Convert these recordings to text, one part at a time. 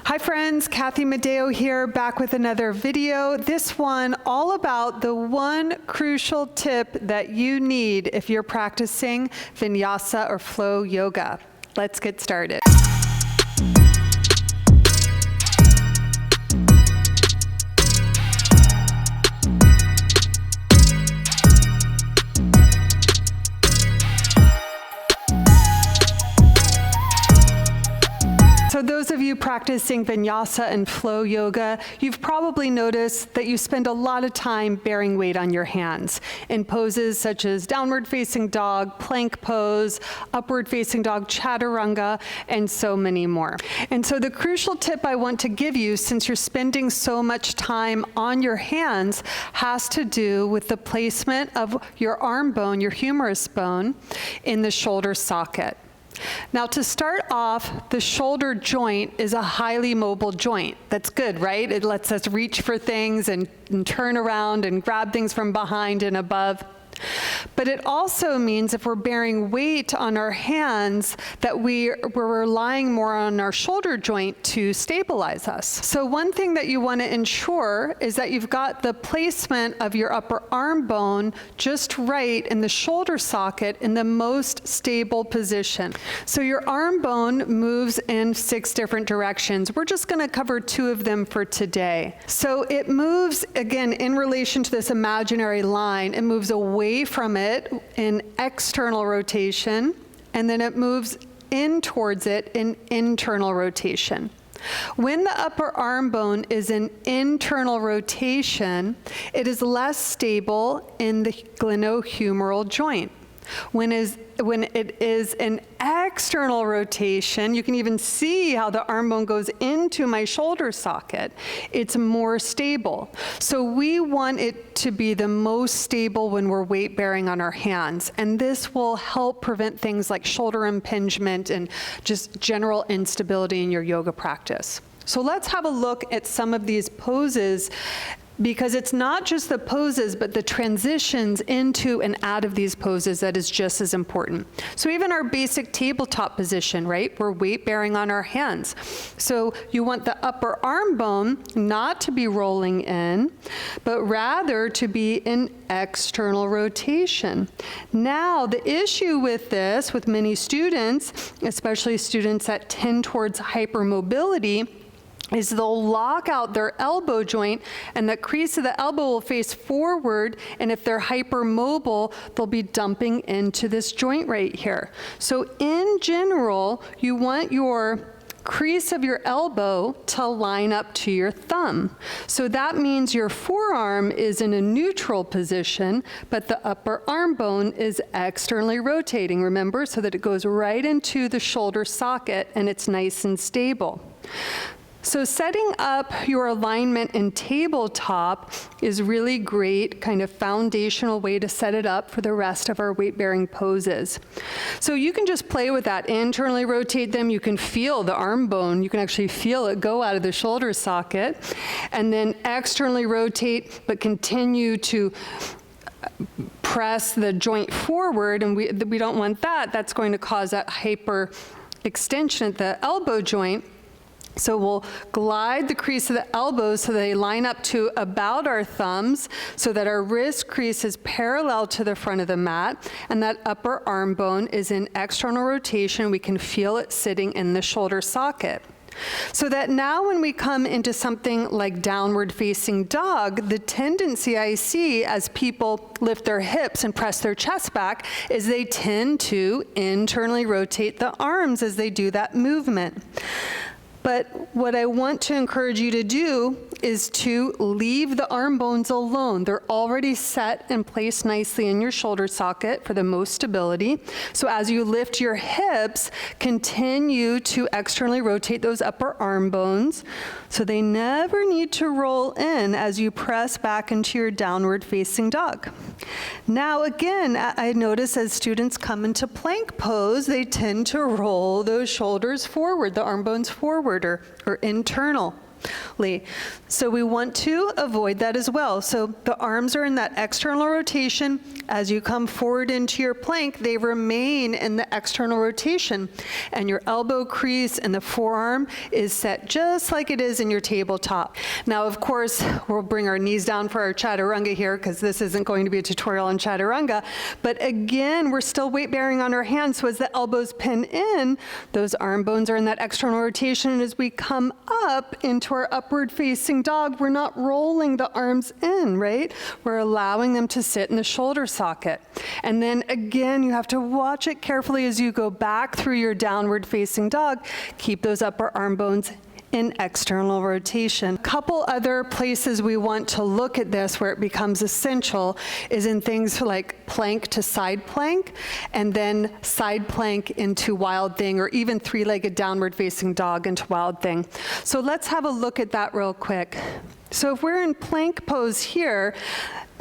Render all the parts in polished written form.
Hi friends, Cathy Madeo here, back with another video. This one all about the one crucial tip that you need if you're practicing Vinyasa or flow yoga. Let's get started. So those of you practicing Vinyasa and flow yoga, you've probably noticed that you spend a lot of time bearing weight on your hands in poses such as downward facing dog, plank pose, upward facing dog, chaturanga, and so many more. And so the crucial tip I want to give you, since you're spending so much time on your hands, has to do with the placement of your arm bone, your humerus bone, in the shoulder socket. Now, to start off, the shoulder joint is a highly mobile joint. That's good, right? It lets us reach for things and turn around and grab things from behind and above. But it also means if we're bearing weight on our hands that we're relying more on our shoulder joint to stabilize us. So one thing that you want to ensure is that you've got the placement of your upper arm bone just right in the shoulder socket in the most stable position. So your arm bone moves in 6 different directions. We're just going to cover 2 of them for today. So it moves, again, in relation to this imaginary line, it moves away from it in external rotation, and then it moves in towards it in internal rotation. When the upper arm bone is in internal rotation, it is less stable in the glenohumeral joint. When it is in external rotation, you can even see how the arm bone goes into my shoulder socket. It's more stable. So we want it to be the most stable when we're weight bearing on our hands. And this will help prevent things like shoulder impingement and just general instability in your yoga practice. So let's have a look at some of these poses, because it's not just the poses, but the transitions into and out of these poses that is just as important. So even our basic tabletop position, right? We're weight bearing on our hands. So you want the upper arm bone not to be rolling in, but rather to be in external rotation. Now, the issue with this, with many students, especially students that tend towards hypermobility, is they'll lock out their elbow joint and the crease of the elbow will face forward, and if they're hypermobile, they'll be dumping into this joint right here. So in general, you want your crease of your elbow to line up to your thumb. So that means your forearm is in a neutral position, but the upper arm bone is externally rotating, remember, so that it goes right into the shoulder socket and it's nice and stable. So setting up your alignment in tabletop is really great, kind of foundational way to set it up for the rest of our weight-bearing poses. So you can just play with that, internally rotate them. You can feel the arm bone. You can actually feel it go out of the shoulder socket. And then externally rotate, but continue to press the joint forward, and we don't want that. That's going to cause that hyper extension at the elbow joint. So we'll glide the crease of the elbows so they line up to about our thumbs, so that our wrist crease is parallel to the front of the mat, and that upper arm bone is in external rotation. We can feel it sitting in the shoulder socket. So that now when we come into something like downward facing dog, the tendency I see as people lift their hips and press their chest back is they tend to internally rotate the arms as they do that movement. But what I want to encourage you to do is to leave the arm bones alone. They're already set and placed nicely in your shoulder socket for the most stability. So as you lift your hips, continue to externally rotate those upper arm bones so they never need to roll in as you press back into your downward facing dog. Now again, I notice as students come into plank pose, they tend to roll those shoulders forward, the arm bones forward or internal. So we want to avoid that as well. So the arms are in that external rotation. As you come forward into your plank, they remain in the external rotation. And your elbow crease and the forearm is set just like it is in your tabletop. Now, of course, we'll bring our knees down for our chaturanga here, because this isn't going to be a tutorial on chaturanga. But again, we're still weight bearing on our hands. So as the elbows pin in, those arm bones are in that external rotation. And as we come up into our upward facing dog, we're not rolling the arms in, right? We're allowing them to sit in the shoulder socket. And then again, you have to watch it carefully as you go back through your downward facing dog. Keep those upper arm bones in external rotation. A couple other places we want to look at this where it becomes essential is in things like plank to side plank, and then side plank into wild thing, or even three-legged downward facing dog into wild thing. So let's have a look at that real quick. So if we're in plank pose here,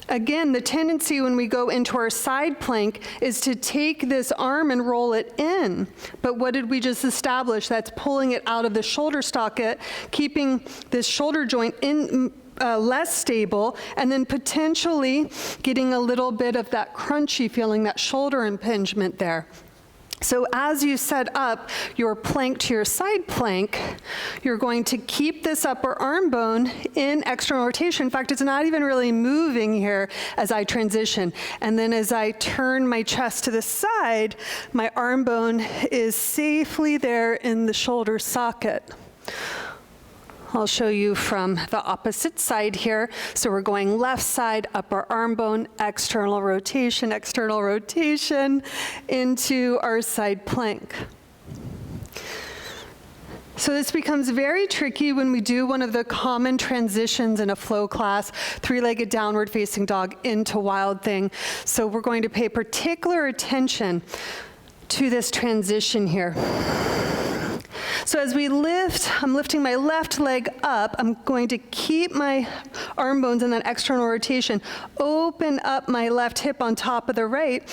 again, the tendency when we go into our side plank is to take this arm and roll it in. But what did we just establish? That's pulling it out of the shoulder socket, keeping this shoulder joint in less stable, and then potentially getting a little bit of that crunchy feeling, that shoulder impingement there. So as you set up your plank to your side plank, you're going to keep this upper arm bone in external rotation. In fact, it's not even really moving here as I transition. And then as I turn my chest to the side, my arm bone is safely there in the shoulder socket. I'll show you from the opposite side here. So we're going left side, upper arm bone, external rotation into our side plank. So this becomes very tricky when we do one of the common transitions in a flow class, three-legged downward facing dog into wild thing. So we're going to pay particular attention to this transition here. So as we lift, I'm lifting my left leg up. I'm going to keep my arm bones in that external rotation, open up my left hip on top of the right,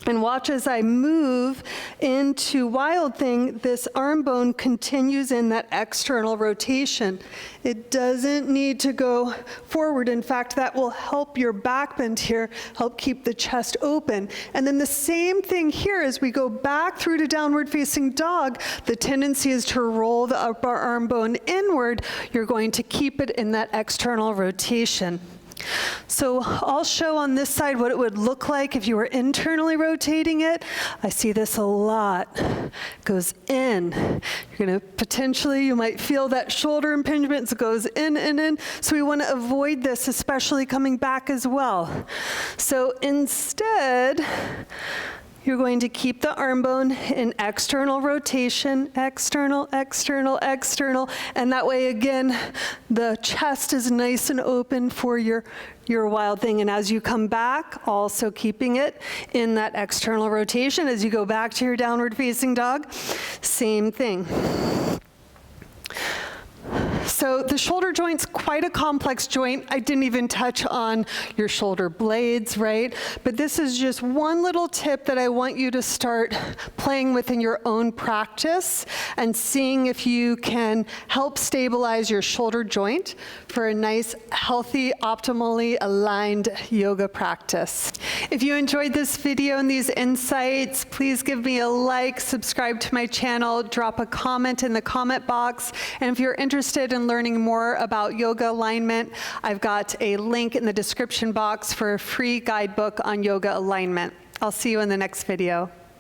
and watch as I move into wild thing, this arm bone continues in that external rotation. It doesn't need to go forward. In fact, that will help your back bend here, help keep the chest open. And then the same thing here as we go back through to downward facing dog, the tendency is to roll the upper arm bone inward. You're going to keep it in that external rotation. So I'll show on this side what it would look like if you were internally rotating it. I see this a lot. It goes in. You're going to potentially, you might feel that shoulder impingement. It goes in and in. So we want to avoid this, especially coming back as well. So instead, you're going to keep the arm bone in external rotation, external, and that way, again, the chest is nice and open for your wild thing. And as you come back, also keeping it in that external rotation. As you go back to your downward facing dog, same thing. So the shoulder joint's quite a complex joint. I didn't even touch on your shoulder blades, right? But this is just one little tip that I want you to start playing with in your own practice and seeing if you can help stabilize your shoulder joint for a nice, healthy, optimally aligned yoga practice. If you enjoyed this video and these insights, please give me a like, subscribe to my channel, drop a comment in the comment box. And if you're interested in learning more about yoga alignment, I've got a link in the description box for a free guidebook on yoga alignment. I'll see you in the next video.